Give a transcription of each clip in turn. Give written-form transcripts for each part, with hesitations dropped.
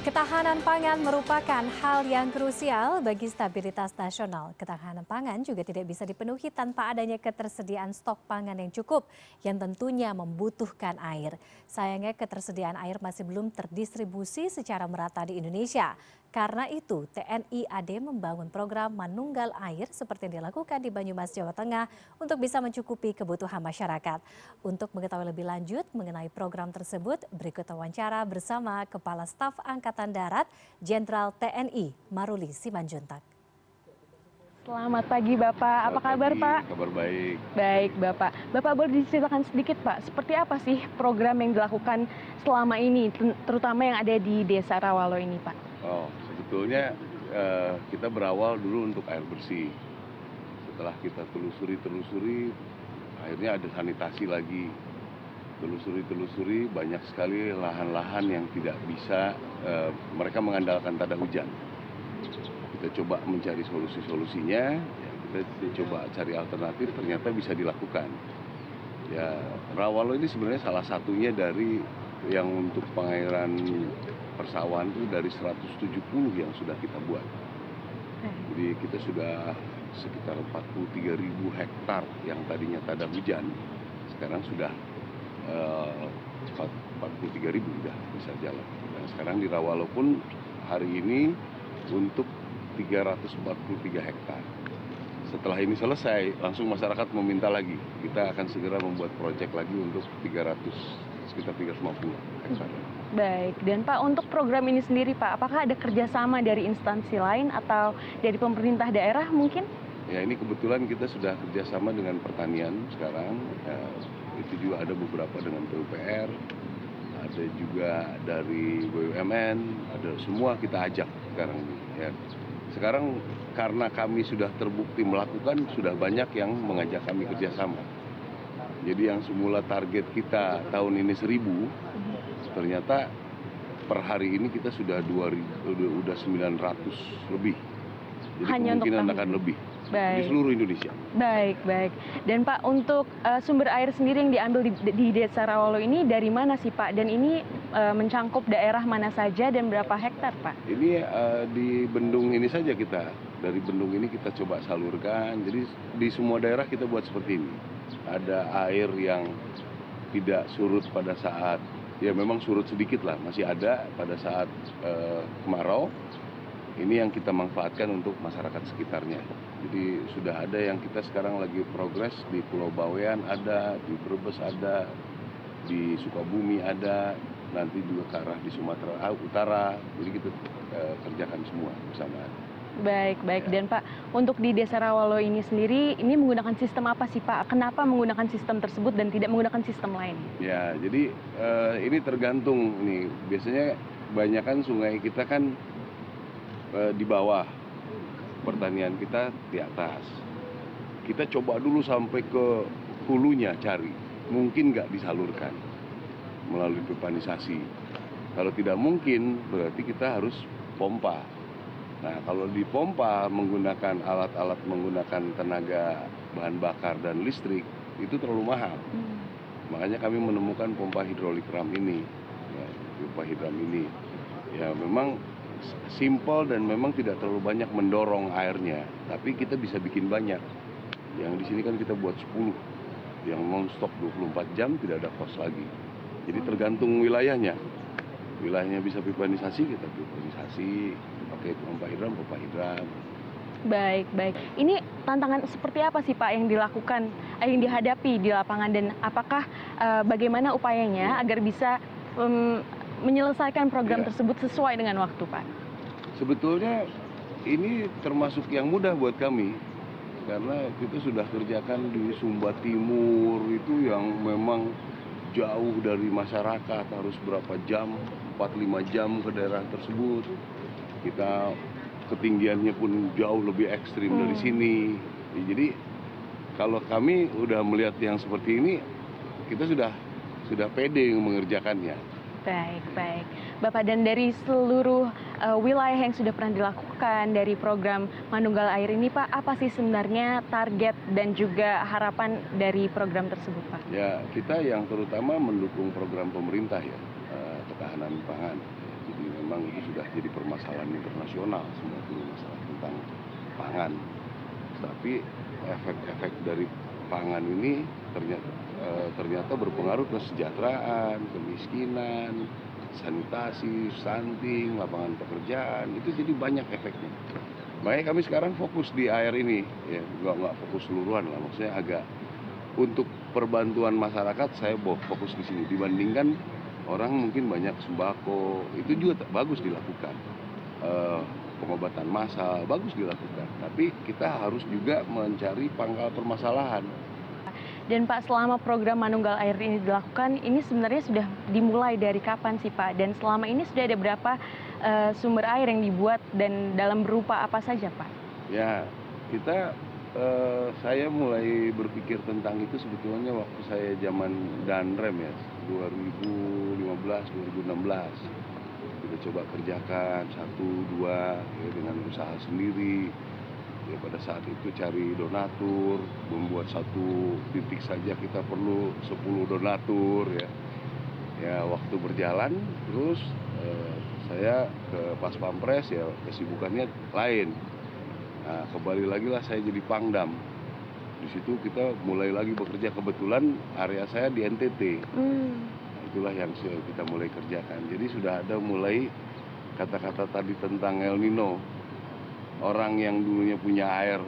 Ketahanan pangan merupakan hal yang krusial bagi stabilitas nasional. Ketahanan pangan juga tidak bisa dipenuhi tanpa adanya ketersediaan stok pangan yang cukup, yang tentunya membutuhkan air. Sayangnya ketersediaan air masih belum terdistribusi secara merata di Indonesia. Karena itu, TNI AD membangun program Manunggal Air seperti yang dilakukan di Banyumas, Jawa Tengah untuk bisa mencukupi kebutuhan masyarakat. Untuk mengetahui lebih lanjut mengenai program tersebut, berikut wawancara bersama Kepala Staf Angkatan Darat Jenderal TNI Maruli Simanjuntak. Selamat pagi Bapak, apa kabar Pak? Kabar baik. Baik Bapak. Bapak boleh diceritakan sedikit Pak, seperti apa sih program yang dilakukan selama ini, terutama yang ada di Desa Rawalo ini Pak? Oh, sebetulnya kita berawal dulu untuk air bersih. Setelah kita telusuri, akhirnya ada sanitasi lagi. Telusuri, banyak sekali lahan-lahan yang tidak bisa, mereka mengandalkan tada hujan. Kita coba mencari solusi-solusinya, kita coba cari alternatif, ternyata bisa dilakukan. Ya, Rawalo ini sebenarnya salah satunya dari yang untuk pengairan persawahan itu dari 170 yang sudah kita buat. Jadi kita sudah sekitar 43.000 hektar yang tadinya tada hujan, sekarang sudah 43.000 sudah bisa jalan. Dan sekarang di Rawalo pun hari ini untuk 343 hektar. Setelah ini selesai, langsung masyarakat meminta lagi. Kita akan segera membuat proyek lagi untuk sekitar 350 hektar. Baik, dan Pak untuk program ini sendiri Pak, apakah ada kerjasama dari instansi lain atau dari pemerintah daerah mungkin? Ya, ini kebetulan kita sudah kerjasama dengan pertanian sekarang. Itu juga ada beberapa dengan PUPR, ada juga dari BUMN, ada semua kita ajak sekarang ini. Ya. Sekarang karena kami sudah terbukti melakukan, sudah banyak yang mengajak kami kerjasama. Jadi yang semula target kita tahun ini 1.000, ternyata per hari ini kita sudah 900 lebih. Jadi hanya kemungkinan akan lebih. Baik. Di seluruh Indonesia. Baik. Dan Pak untuk sumber air sendiri yang diambil di Desa Rawalo ini dari mana sih Pak? Dan ini mencangkup daerah mana saja dan berapa hektar Pak? Ini di bendung ini saja kita. Dari bendung ini kita coba salurkan. Jadi di semua daerah kita buat seperti ini. Ada air yang tidak surut pada saat, ya memang surut sedikit lah, masih ada pada saat kemarau. Ini yang kita manfaatkan untuk masyarakat sekitarnya. Jadi sudah ada yang kita sekarang lagi progres di Pulau Bawean ada, di Brebes ada, di Sukabumi ada, nanti juga ke arah di Sumatera Utara. Jadi kita kerjakan semua bersamaan. Baik. Ya. Dan Pak, untuk di Desa Rawalo ini sendiri, ini menggunakan sistem apa sih Pak? Kenapa menggunakan sistem tersebut dan tidak menggunakan sistem lain? Ya, jadi ini tergantung nih. Biasanya kebanyakan sungai kita kan di bawah, pertanian kita di atas. Kita coba dulu sampai ke hulunya cari, mungkin nggak disalurkan melalui pipanisasi. Kalau tidak mungkin, berarti kita harus pompa. Nah, kalau dipompa menggunakan alat-alat menggunakan tenaga bahan bakar dan listrik, itu terlalu mahal. Makanya kami menemukan pompa hidrolik ram ini, ya, pompa hidram ini. Ya memang simpel dan memang tidak terlalu banyak mendorong airnya, tapi kita bisa bikin banyak. Yang di sini kan kita buat 10, yang non-stop 24 jam tidak ada kos lagi. Jadi tergantung wilayahnya. Wilayahnya bisa pipanisasi, kita pipanisasi, pakai pompa hidram. Baik. Ini tantangan seperti apa sih Pak yang dilakukan, yang dihadapi di lapangan dan apakah bagaimana upayanya agar bisa menyelesaikan program tersebut sesuai dengan waktu Pak? Sebetulnya ini termasuk yang mudah buat kami karena kita sudah kerjakan di Sumba Timur itu yang memang jauh dari masyarakat, harus berapa jam, 4-5 jam ke daerah tersebut. Kita ketinggiannya pun jauh lebih ekstrim dari sini. Jadi kalau kami udah melihat yang seperti ini, kita sudah pede mengerjakannya. Baik. Bapak, dan dari seluruh wilayah yang sudah pernah dilakukan dari program Manunggal Air ini Pak, apa sih sebenarnya target dan juga harapan dari program tersebut Pak? Ya, kita yang terutama mendukung program pemerintah ya, ketahanan pangan. Jadi memang memang itu sudah jadi permasalahan internasional, semua itu masalah tentang pangan. Tapi efek-efek dari pangan ini ternyata berpengaruh ke kesejahteraan, kemiskinan, sanitasi, stunting, lapangan pekerjaan, itu jadi banyak efeknya. Makanya kami sekarang fokus di air ini, ya nggak fokus seluruhan lah, maksudnya agak untuk perbantuan masyarakat saya fokus di sini dibandingkan orang mungkin banyak sembako, itu juga bagus dilakukan. Pengobatan massal bagus dilakukan, tapi kita harus juga mencari pangkal permasalahan. Dan Pak, selama program Manunggal Air ini dilakukan, ini sebenarnya sudah dimulai dari kapan sih Pak? Dan selama ini sudah ada berapa sumber air yang dibuat dan dalam berupa apa saja Pak? Ya, saya mulai berpikir tentang itu sebetulnya waktu saya zaman Danrem ya, 2015-2016. Kita coba kerjakan 1-2 ya, dengan usaha sendiri. Ya, pada saat itu cari donatur, membuat satu titik saja kita perlu 10 donatur ya. Ya waktu berjalan terus saya ke Pas Pampres ya kesibukannya lain. Nah, kembali lagi lah saya jadi Pangdam. Di situ kita mulai lagi bekerja, kebetulan area saya di NTT. Nah, itulah yang kita mulai kerjakan. Jadi sudah ada mulai kata-kata tadi tentang El Nino. Orang yang dulunya punya air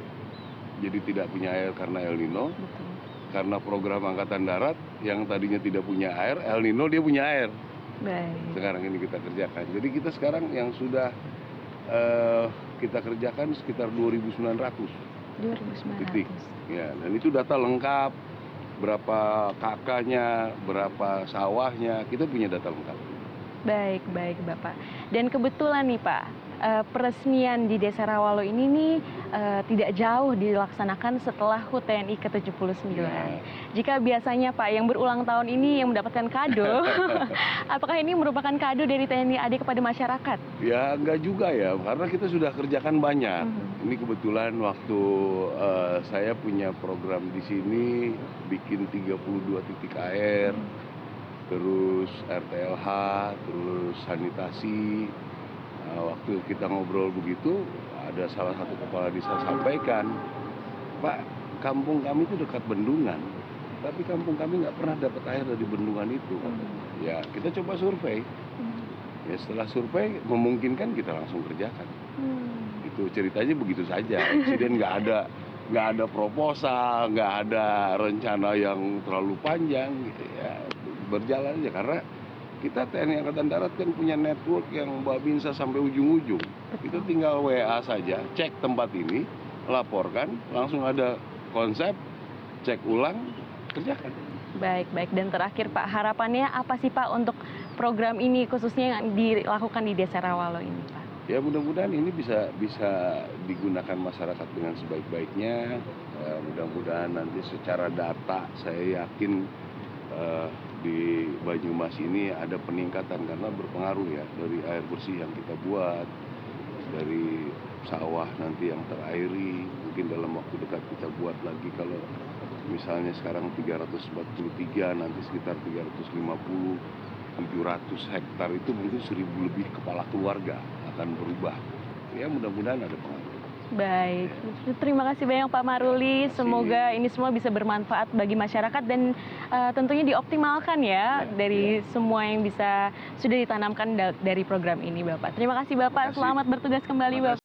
jadi tidak punya air karena El Nino. Betul. Karena program Angkatan Darat yang tadinya tidak punya air, El Nino dia punya air. Baik. Sekarang ini kita kerjakan. Jadi kita sekarang yang sudah kita kerjakan sekitar 2.900 titik. Ya, dan itu data lengkap, berapa kakaknya, berapa sawahnya, kita punya data lengkap. Baik, baik Bapak. Dan kebetulan nih Pak, peresmian di Desa Rawalo ini nih tidak jauh dilaksanakan setelah HUT TNI ke-79. Ya. Jika biasanya Pak yang berulang tahun ini yang mendapatkan kado, apakah ini merupakan kado dari TNI AD kepada masyarakat? Ya enggak juga ya, karena kita sudah kerjakan banyak. Ini kebetulan waktu saya punya program di sini, bikin 32 titik air, terus RTLH, terus sanitasi. Waktu kita ngobrol begitu, ada salah satu kepala desa sampaikan, Pak, kampung kami itu dekat bendungan, tapi kampung kami nggak pernah dapat air dari bendungan itu. Ya, kita coba survei. Ya, setelah survei memungkinkan kita langsung kerjakan. Itu ceritanya begitu saja. Insiden nggak ada proposal, nggak ada rencana yang terlalu panjang, gitu ya. Berjalan aja karena kita TNI Angkatan Darat kan punya network yang bisa sampai ujung-ujung. Kita tinggal WA saja, cek tempat ini, laporkan, langsung ada konsep, cek ulang, kerjakan. Baik, baik. Dan terakhir Pak, harapannya apa sih Pak untuk program ini khususnya yang dilakukan di Desa Rawalo ini Pak? Ya mudah-mudahan ini bisa digunakan masyarakat dengan sebaik-baiknya. Mudah-mudahan nanti secara data saya yakin di Banyumas ini ada peningkatan karena berpengaruh ya dari air bersih yang kita buat, dari sawah nanti yang terairi, mungkin dalam waktu dekat kita buat lagi. Kalau misalnya sekarang 343, nanti sekitar 350, 700 hektar itu mungkin 1.000 lebih kepala keluarga akan berubah. Ya mudah-mudahan ada pengaruh. Baik, terima kasih banyak Pak Maruli. Semoga ini semua bisa bermanfaat bagi masyarakat dan tentunya dioptimalkan ya dari semua yang sudah ditanamkan dari program ini Bapak. Terima kasih Bapak, selamat bertugas kembali Bapak.